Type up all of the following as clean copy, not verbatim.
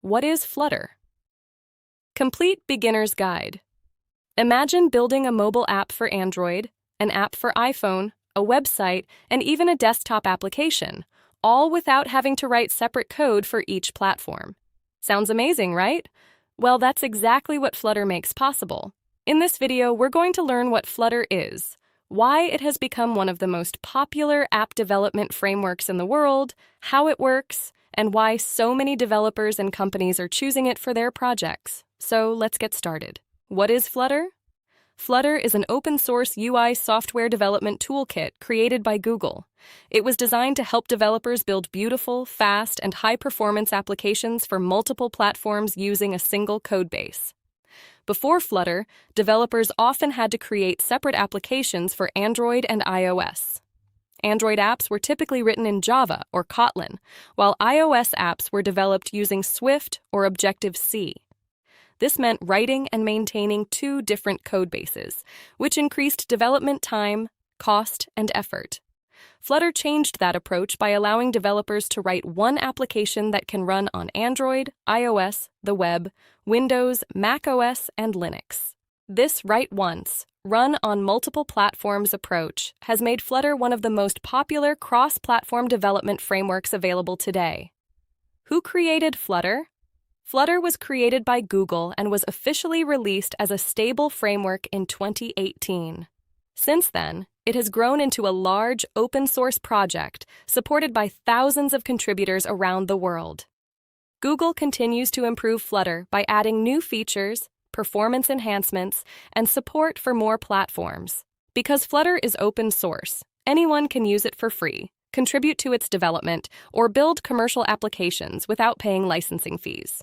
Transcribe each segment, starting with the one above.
What is Flutter? Complete Beginner's Guide. Imagine building a mobile app for Android, an app for iPhone, a website, and even a desktop application, all without having to write separate code for each platform. Sounds amazing, right? Well, that's exactly what Flutter makes possible. In this video, we're going to learn what Flutter is, why it has become one of the most popular app development frameworks in the world, how it works, and why so many developers and companies are choosing it for their projects. So let's get started. What is Flutter? Flutter is an open-source UI software development toolkit created by Google. It was designed to help developers build beautiful, fast, and high-performance applications for multiple platforms using a single codebase. Before Flutter, developers often had to create separate applications for Android and iOS. Android apps were typically written in Java or Kotlin, while iOS apps were developed using Swift or Objective-C. This meant writing and maintaining two different code bases, which increased development time, cost, and effort. Flutter changed that approach by allowing developers to write one application that can run on Android, iOS, the web, Windows, macOS, and Linux. This write once, run on multiple platforms approach has made Flutter one of the most popular cross-platform development frameworks available today. Who created Flutter? Flutter was created by Google and was officially released as a stable framework in 2018. Since then, it has grown into a large open-source project supported by thousands of contributors around the world. Google continues to improve Flutter by adding new features, performance enhancements, and support for more platforms. Because Flutter is open source, anyone can use it for free, contribute to its development, or build commercial applications without paying licensing fees.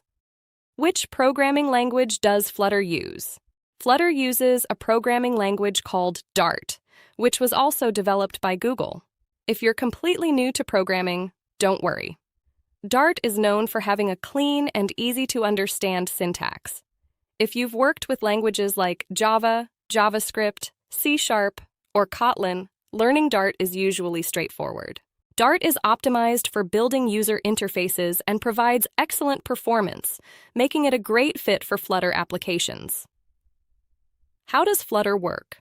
Which programming language does Flutter use? Flutter uses a programming language called Dart, which was also developed by Google. If you're completely new to programming, don't worry. Dart is known for having a clean and easy-to-understand syntax. If you've worked with languages like Java, JavaScript, C#, or Kotlin, learning Dart is usually straightforward. Dart is optimized for building user interfaces and provides excellent performance, making it a great fit for Flutter applications. How does Flutter work?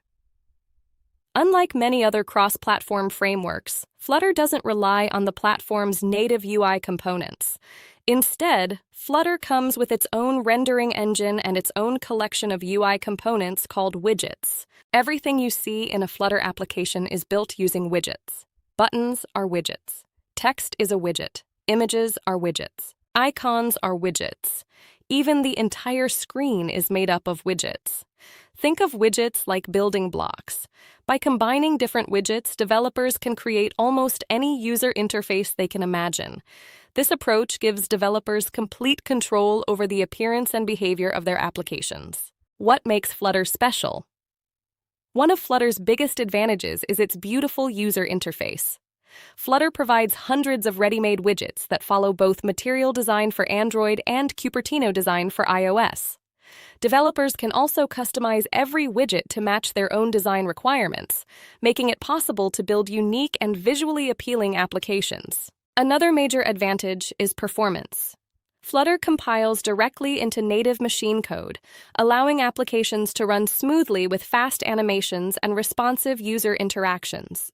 Unlike many other cross-platform frameworks, Flutter doesn't rely on the platform's native UI components. Instead, Flutter comes with its own rendering engine and its own collection of UI components called widgets. Everything you see in a Flutter application is built using widgets. Buttons are widgets. Text is a widget. Images are widgets. Icons are widgets. Even the entire screen is made up of widgets. Think of widgets like building blocks. By combining different widgets, developers can create almost any user interface they can imagine. This approach gives developers complete control over the appearance and behavior of their applications. What makes Flutter special? One of Flutter's biggest advantages is its beautiful user interface. Flutter provides hundreds of ready-made widgets that follow both material design for Android and Cupertino design for iOS. Developers can also customize every widget to match their own design requirements, making it possible to build unique and visually appealing applications. Another major advantage is performance. Flutter compiles directly into native machine code, allowing applications to run smoothly with fast animations and responsive user interactions.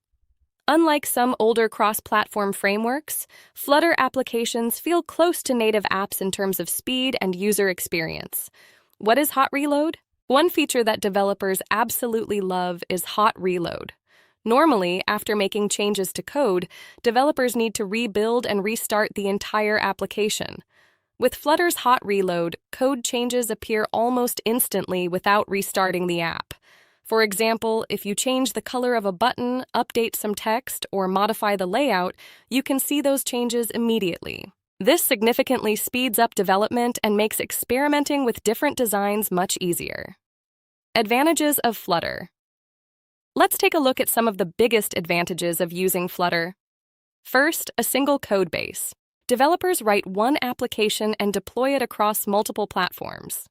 Unlike some older cross-platform frameworks, Flutter applications feel close to native apps in terms of speed and user experience. What is hot reload? One feature that developers absolutely love is hot reload. Normally, after making changes to code, developers need to rebuild and restart the entire application. With Flutter's hot reload, code changes appear almost instantly without restarting the app. For example, if you change the color of a button, update some text, or modify the layout, you can see those changes immediately. This significantly speeds up development and makes experimenting with different designs much easier. Advantages of Flutter. Let's take a look at some of the biggest advantages of using Flutter. First, a single code base. Developers write one application and deploy it across multiple platforms.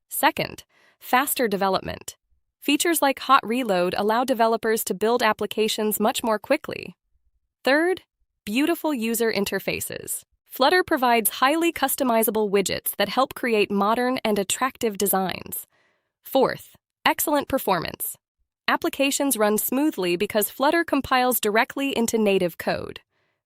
Second, faster development. Features like hot reload allow developers to build applications much more quickly. Third, beautiful user interfaces. Flutter provides highly customizable widgets that help create modern and attractive designs. Fourth, excellent performance. Applications run smoothly because Flutter compiles directly into native code.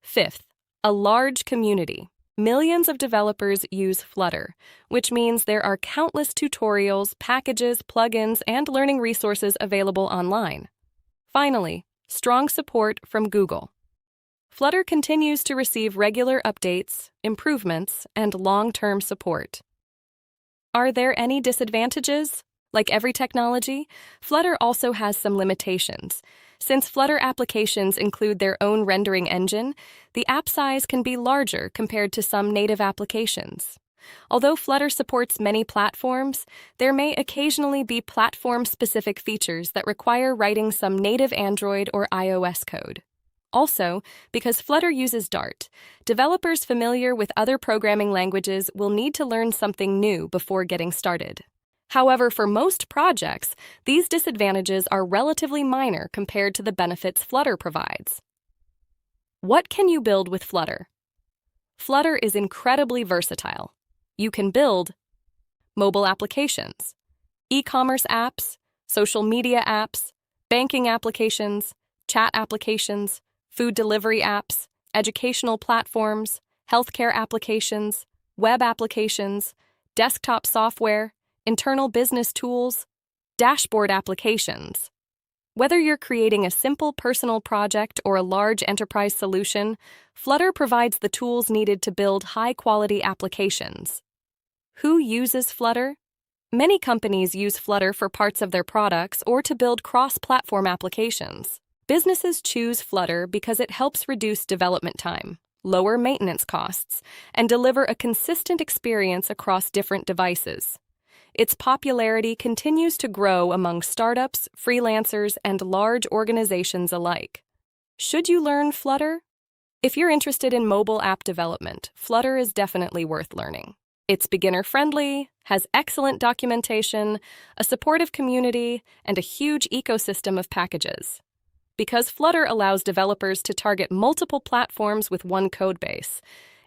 Fifth, a large community. Millions of developers use Flutter, which means there are countless tutorials, packages, plugins, and learning resources available online. Finally, strong support from Google. Flutter continues to receive regular updates, improvements, and long-term support. Are there any disadvantages? Like every technology, Flutter also has some limitations. Since Flutter applications include their own rendering engine, the app size can be larger compared to some native applications. Although Flutter supports many platforms, there may occasionally be platform-specific features that require writing some native Android or iOS code. Also, because Flutter uses Dart, developers familiar with other programming languages will need to learn something new before getting started. However, for most projects, these disadvantages are relatively minor compared to the benefits Flutter provides. What can you build with Flutter? Flutter is incredibly versatile. You can build mobile applications, e-commerce apps, social media apps, banking applications, chat applications, food delivery apps, educational platforms, healthcare applications, web applications, desktop software, internal business tools, dashboard applications. Whether you're creating a simple personal project or a large enterprise solution, Flutter provides the tools needed to build high-quality applications. Who uses Flutter? Many companies use Flutter for parts of their products or to build cross-platform applications. Businesses choose Flutter because it helps reduce development time, lower maintenance costs, and deliver a consistent experience across different devices. Its popularity continues to grow among startups, freelancers, and large organizations alike. Should you learn Flutter? If you're interested in mobile app development, Flutter is definitely worth learning. It's beginner-friendly, has excellent documentation, a supportive community, and a huge ecosystem of packages. Because Flutter allows developers to target multiple platforms with one codebase,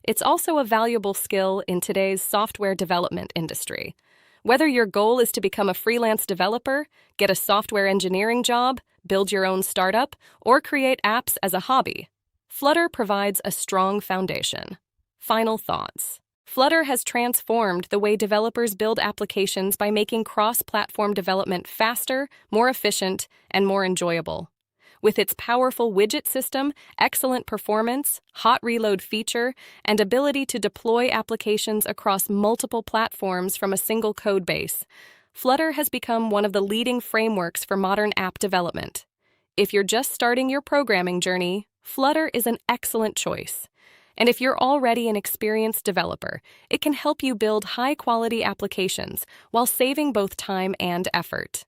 it's also a valuable skill in today's software development industry. Whether your goal is to become a freelance developer, get a software engineering job, build your own startup, or create apps as a hobby, Flutter provides a strong foundation. Final thoughts. Flutter has transformed the way developers build applications by making cross-platform development faster, more efficient, and more enjoyable. With its powerful widget system, excellent performance, hot reload feature, and ability to deploy applications across multiple platforms from a single code base, Flutter has become one of the leading frameworks for modern app development. If you're just starting your programming journey, Flutter is an excellent choice. And if you're already an experienced developer, it can help you build high-quality applications while saving both time and effort.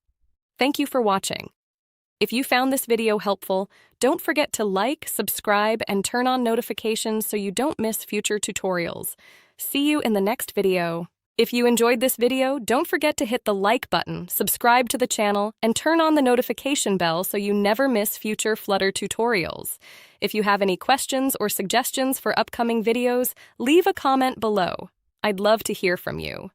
Thank you for watching. If you found this video helpful, don't forget to like, subscribe, and turn on notifications so you don't miss future tutorials. See you in the next video. If you enjoyed this video, don't forget to hit the like button, subscribe to the channel, and turn on the notification bell so you never miss future Flutter tutorials. If you have any questions or suggestions for upcoming videos, leave a comment below. I'd love to hear from you.